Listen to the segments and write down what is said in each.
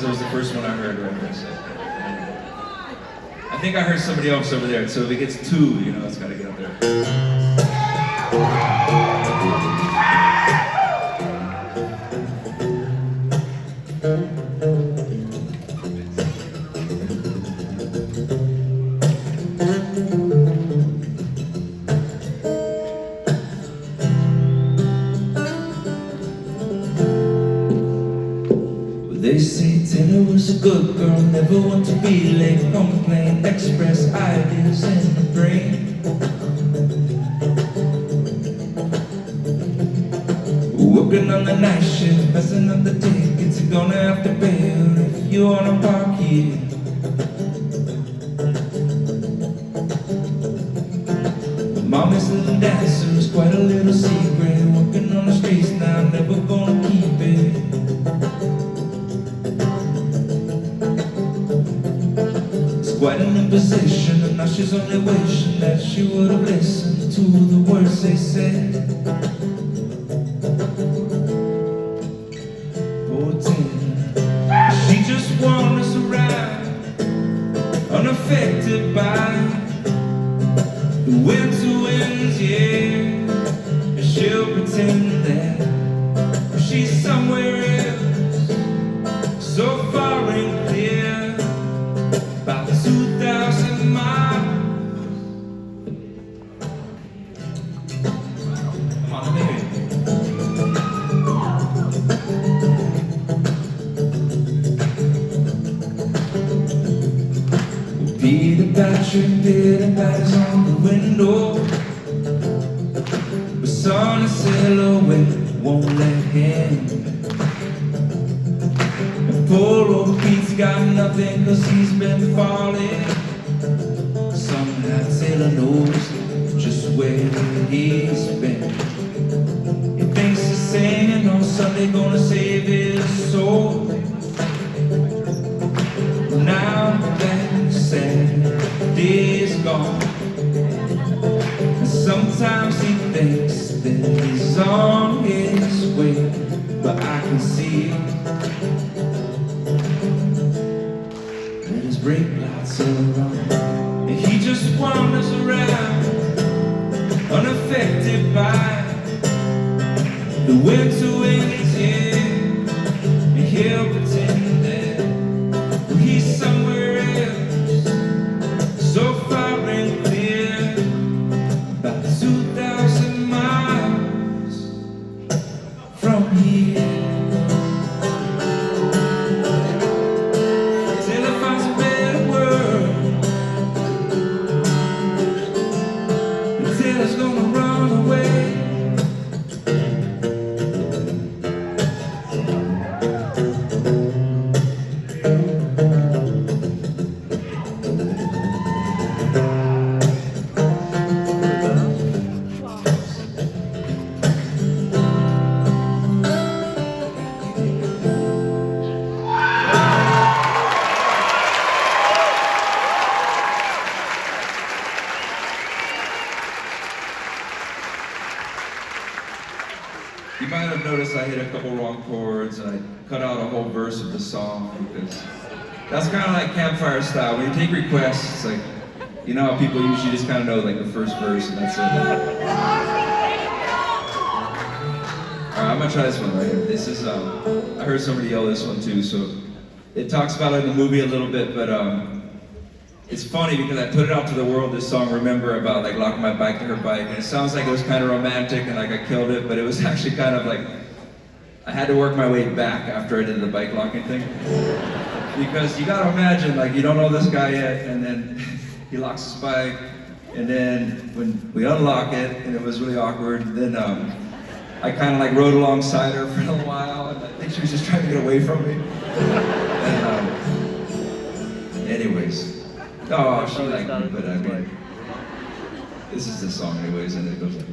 because it was the first one I heard right there. So I think I heard somebody else over there. So if it gets 2, you know, it's got to get up there. They say Taylor was a good girl, never want to be late, complain, express ideas in the brain. Working on the night shift, messing up the tickets, you're gonna have to bail if you wanna park here. Mommy's little dancer is quite a little secret, working on the streets now, never gonna keep it. Quite an imposition, and now she's only wishing that she would have listened to the words they said. Poor Taylor, she just wanders around, unaffected by the winter winds, yeah. And she'll pretend that she's somewhere else, so far and clear. About 2,000 miles. Come on, baby. Peter Patter's on the window, but sun is silhouette won't let him. Poor old Pete's got nothing cause he's been falling. Somehow Taylor knows just where he's been. He thinks he's singing on Sunday gonna save his soul. Now that Saturday's gone, and sometimes he thinks that he's on his way, but I can see brake lights are on, and he just wanders around, unaffected by the winter winds, yeah. And he'll pretend that he's somewhere else, so far and clear, about 2,000 miles from here. Taylor's gonna run away. You might have noticed I hit a couple wrong chords and I cut out a whole verse of the song because that's kind of like campfire style. When you take requests, it's like, you know how people usually just kind of know like the first verse and that's it. Alright, I'm gonna try this one right here. This is, I heard somebody yell this one too, so it talks about it in the movie a little bit, but it's funny because I put it out to the world, this song, Remember, about like locking my bike to her bike, and it sounds like it was kind of romantic and like I killed it, but it was actually kind of like, I had to work my way back after I did the bike locking thing. Because you gotta imagine, like you don't know this guy yet, and then he locks his bike, and then when we unlock it, and it was really awkward, then I kind of like rode alongside her for a little while, and I think she was just trying to get away from me. And anyways. Oh, she liked me, but I mean, this is the song anyways, and it goes like...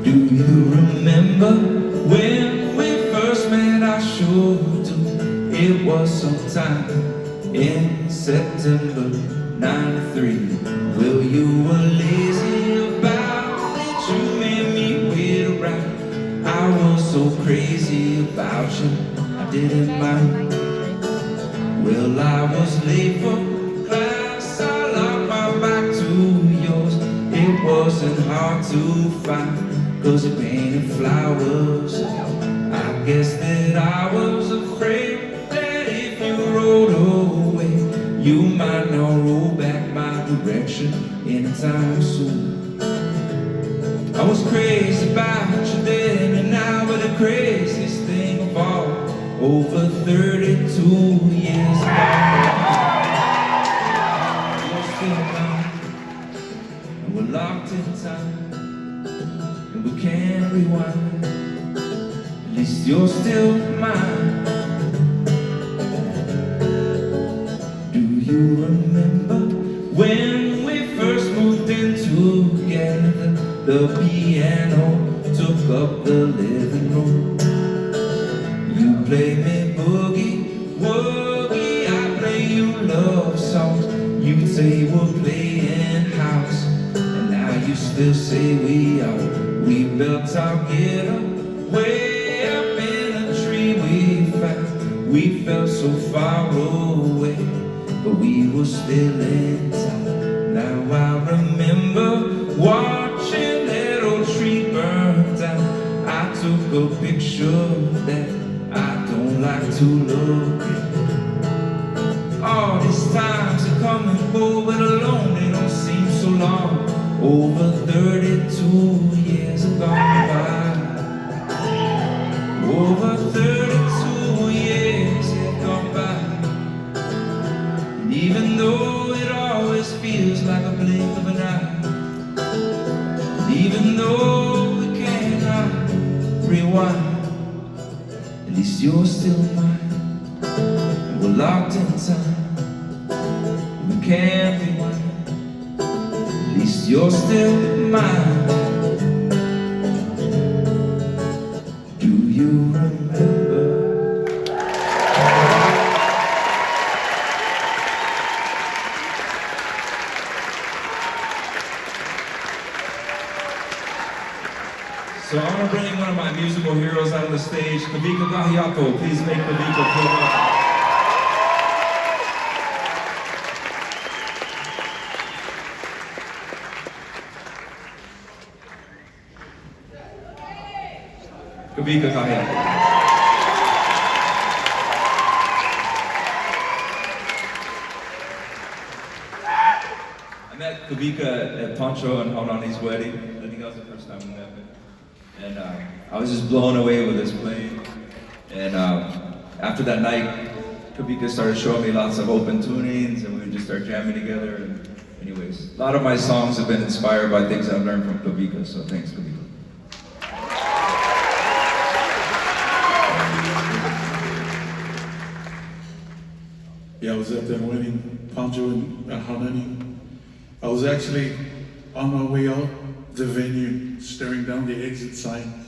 Do you remember when we first met? I sure do. It was sometime in September '93. Well, you were lazy about it, you made me wait around. I was so crazy about you, I didn't mind. Well, I was late for class, I locked my back to yours. It wasn't hard to find, 'cause you painted flowers. I guess that I was afraid that if you rode away, you might not roll back my direction anytime soon. I was crazy about you then and now, but the craziest thing of all, over 32 years ago, you're still gone, and we're locked in time, and we can't rewind. At least you're still mine. Do you remember when we first moved in together? The piano took up the living room. You play me boogie, woogie, I play you love songs. You say we're playing house, and now you still say we are. We built our getaway up in a tree we found. We felt so far away, but we were still in town. Now I remember watching that old tree burn down. I took a picture that I don't like to look at. All these times are coming and but alone they don't seem so long. Over 32 years have gone by. Over 32 years have gone by. And even though it always feels like a blink of an eye, and even though we cannot rewind, at least you're still mine. And we're locked in time, we can't rewind. At least you're still mine. Do you remember? So I'm gonna bring one of my musical heroes out of the stage, Kavika Gahiapo. Please make Kavika feel welcome. Kavika Gahiapo. I met Kavika at Pancho and Honolulu's wedding. I think that was the first time we met. And I was just blown away with his playing. And after that night, Kavika started showing me lots of open tunings, and we would just start jamming together. And anyways, a lot of my songs have been inspired by things I've learned from Kavika, so thanks, Kavika. Yeah, I was at that wedding, Pancho in Honolulu. I was actually on my way out the venue, staring down the exit sign,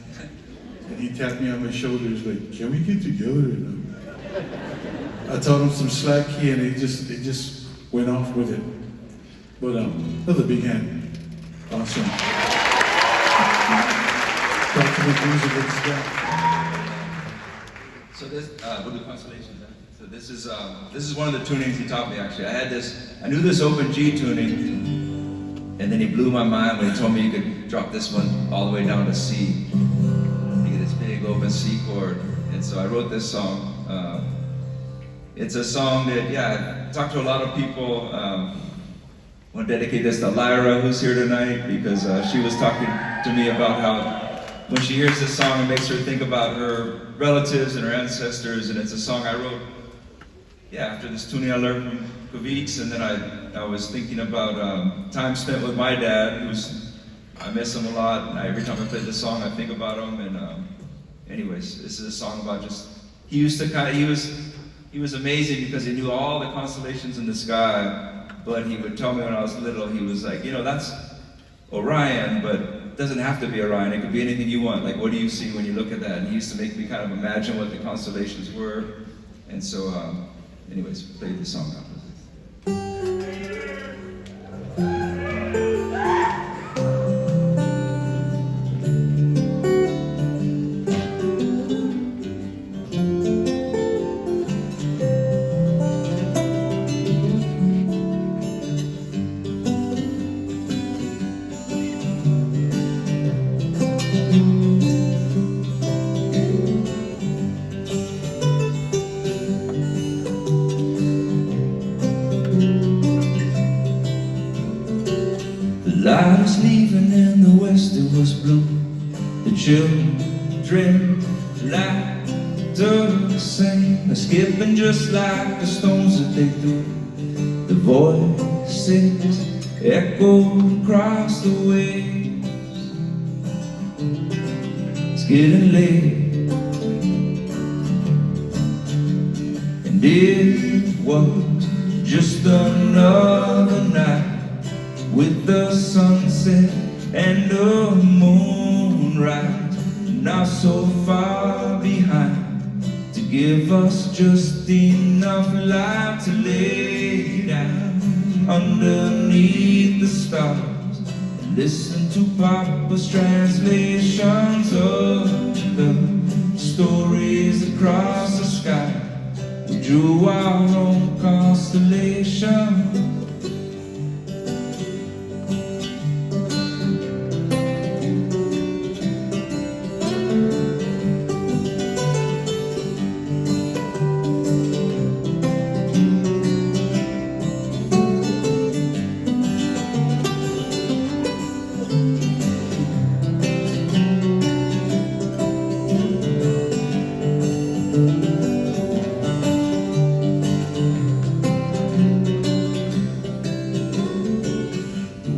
and he tapped me on my shoulder. He's like, "Can we get together?" I taught him some slack key, and it just went off with it. But another big hand, awesome. Talk to the music of this guy. So this, we'll do constellations. So this is one of the tunings he taught me. Actually, I knew this open G tuning. And then he blew my mind when he told me you could drop this one all the way down to C. You get this big open C chord. And so I wrote this song. It's a song that, I talked to a lot of people. I want to dedicate this to Lyra, who's here tonight, because she was talking to me about how when she hears this song, it makes her think about her relatives and her ancestors. And it's a song I wrote, after this tuning I learned from Kavik, and then I was thinking about time spent with my dad, I miss him a lot, and every time I play this song, I think about him. And anyways, this is a song about he was amazing because he knew all the constellations in the sky, but he would tell me when I was little, he was like, that's Orion, but it doesn't have to be Orion, it could be anything you want. Like, what do you see when you look at that? And he used to make me kind of imagine what the constellations were. And so, anyways, played this song out. light was leaving and the west it was blue. The children laughed or sang, they're skipping just like the stones that they threw. The voices echoed across the waves. It's getting late, and it was just another night with the sunset and the moonrise, not so far behind to give us just enough light to lay down underneath the stars and listen to Papa's translations of the stories across the sky. We drew our own constellation.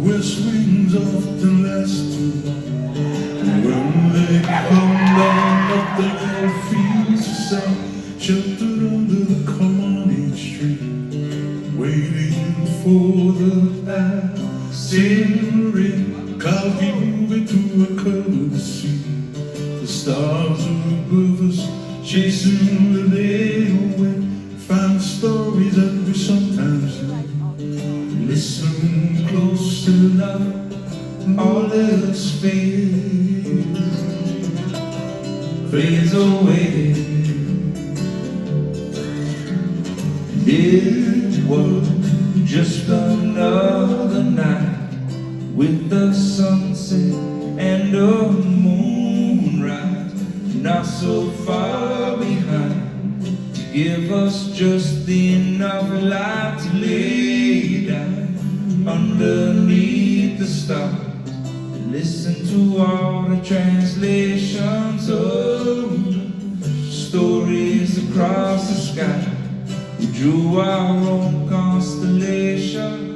West winds often last too long. When they come down, nothing else feels the same. Sheltered under the common tree, waiting for the passing rain. Clouds be moving to a covered sea. The stars above us chasing the day away. Find stories that we sometimes know. Listen close enough, all else fades away. It was just another night with the sunset and the moonrise, not so far behind to give us just enough light to lay down underneath the stars and listen to all the translations of stories across the sky. We drew our own constellation.